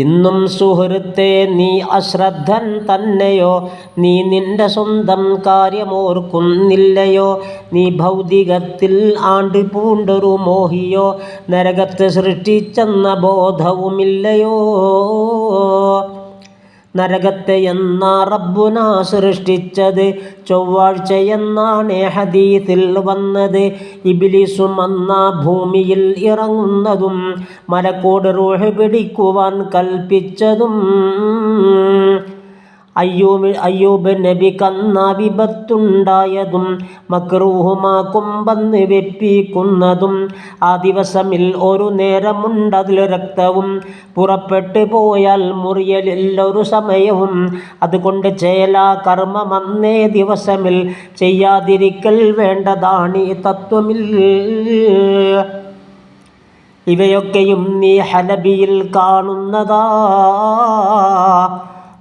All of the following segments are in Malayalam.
ഇന്നും സുഹൃത്തേ നീ അശ്രദ്ധൻ തന്നെയോ? നീ നിന്റെ സ്വന്തം കാര്യമോർക്കുന്നില്ലയോ? നീ ഭൗതികത്തിൽ ആണ്ട് പൂണ്ടൊരു മോഹിയോ? നരകത്തെ സൃഷ്ടിച്ചെന്ന ബോധവുമില്ലയോ? നരകത്തെ എന്നാ റബ്ബുന സൃഷ്ടിച്ചത്? ചൊവ്വാഴ്ചയെന്നാണ് ഹദീസിൽ വന്നത്. ഇബ്ലീസും അന്നാ ഭൂമിയിൽ ഇറങ്ങുന്നതും മലക്കോട് റൂഹ് പിടിക്കുവാൻ കൽപ്പിച്ചതും. അയ്യൂബ് നബിക്കന്നാ വിപത്തുണ്ടായതും മക്രൂഹുമാക്കും വന്ന് വെപ്പിക്കുന്നതും. ആ ദിവസമിൽ ഒരു നേരമുണ്ടതിൽ രക്തവും പുറപ്പെട്ടു പോയാൽ മുറിയലില്ലൊരു സമയവും. അതുകൊണ്ട് ചേലാ കർമ്മം അന്നേ ദിവസമിൽ ചെയ്യാതിരിക്കൽ വേണ്ടതാണ് ഈ തത്വമിൽ. ഇവയൊക്കെയും നീ ഹലബിയിൽ കാണുന്നതാ,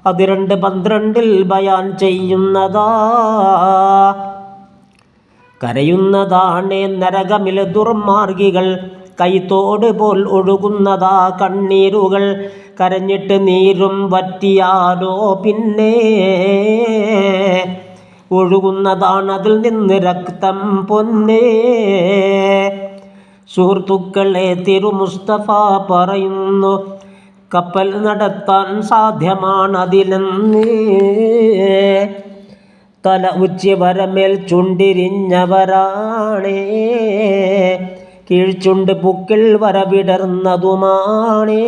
അത് 2:12 ബയാൻ ചെയ്യുന്നതാ. കരയുന്നതാണേ നരകമിൽ ദുർമാർഗികൾ, കൈത്തോട് പോൽ ഒഴുകുന്നതാ കണ്ണീരുകൾ. കരഞ്ഞിട്ട് നീരും വറ്റിയാലോ പിന്നെ ഒഴുകുന്നതാണതിൽ നിന്ന് രക്തം പൊന്നേ. സുഹൃത്തുക്കളെ, തിരുമുസ്തഫ പറയുന്നു, കപ്പൽ നടത്താൻ സാധ്യമാണതിലെന്ന്. തല ഉച്ചി വരമേൽ ചുണ്ടിരിഞ്ഞവരാണേ, കീഴ്ചുണ്ട് പുക്കിൽ വരവിടർന്നതുമാണേ.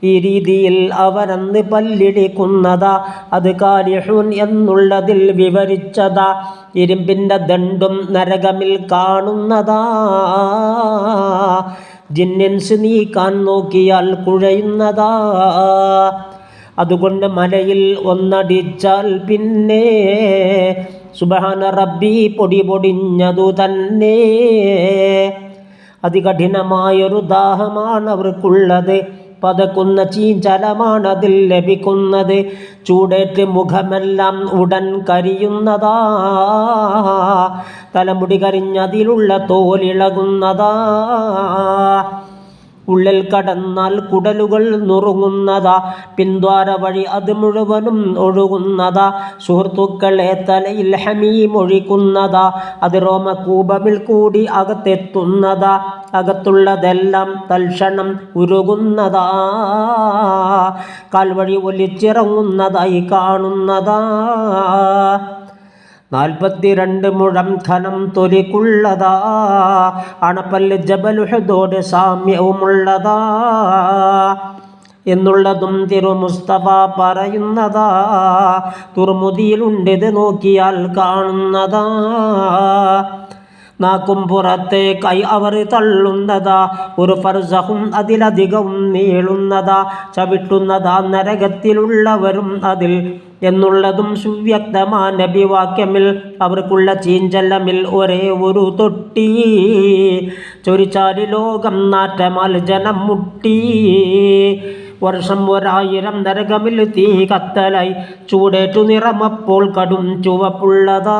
ഈ രീതിയിൽ അവരന്ന് പല്ലിടിക്കുന്നതാ, അത് കാലിഹൂൻ എന്നുള്ളതിൽ വിവരിച്ചതാ. ഇരുമ്പിൻ്റെ ദണ്ടും നരകമിൽ കാണുന്നതാ, ജിന്നിൻസ് നീക്കാൻ നോക്കിയാൽ കുഴയുന്നതാ. അതുകൊണ്ട് മലയിൽ ഒന്നടിച്ചാൽ പിന്നെ സുബ്ഹാന റബ്ബി പൊടി പൊടിഞ്ഞതു തന്നെ. അതികഠിനമായൊരു ദാഹമാണ് അവർക്കുള്ളത്, പതക്കുന്ന ചീഞ്ചലമാണതിൽ ലഭിക്കുന്നത്. ചൂടേറ്റ് മുഖമെല്ലാം ഉടൻ കരിയുന്നതാ, തലമുടി കരിഞ്ഞതിലുള്ള തോലിളകുന്നതാ. ഉള്ളിൽ കടന്നാൽ കുടലുകൾ നുറുങ്ങുന്നതാ, പിൻദ്വാര വഴി അത് മുഴുവനും ഒഴുകുന്നതാ. സുഹൃത്തുക്കളെ, തലയിൽ ഹമീം ഒഴിക്കുന്നതാ, അത് രോമകൂപമിൽ കൂടി അകത്തെത്തുന്നതാ. അകത്തുള്ളതെല്ലാം തൽക്ഷണം ഉരുകുന്നതാ, കാൽവഴി ഒലിച്ചിറങ്ങുന്നതായി കാണുന്നതാ. 42 മുഴം ഖനം തൊലിക്കുള്ളതാ, അണപ്പല്ല് ജബലുഹദോട് സാമ്യവുമുള്ളതാ എന്നുള്ളതും തിരുമുസ്തഫ പറയുന്നതാ. തുർമുദിയിലുണ്ടിത് നോക്കിയാൽ കാണുന്നതാ. നാക്കും പുറത്തേക്കായി അവർ തള്ളുന്നതാ, ഒരു ഫർസഖും അതിലധികവും നീളുന്നതാ. ചവിട്ടുന്നതാ നരകത്തിലുള്ളവരും അതിൽ എന്നുള്ളതും സുവ്യക്തമാ നബിവാക്യമിൽ. അവർക്കുള്ള ചീഞ്ചലമിൽ ഒരേ ഒരു തൊട്ടി, ചൊരിച്ചാരി ലോകം നാറ്റമാൽ ജനം മുട്ടി. വർഷം 1000 നരകമിൽ തീ കത്തലായി, ചൂടേറ്റു നിറമപ്പോൾ കടും ചുവപ്പുള്ളതായി.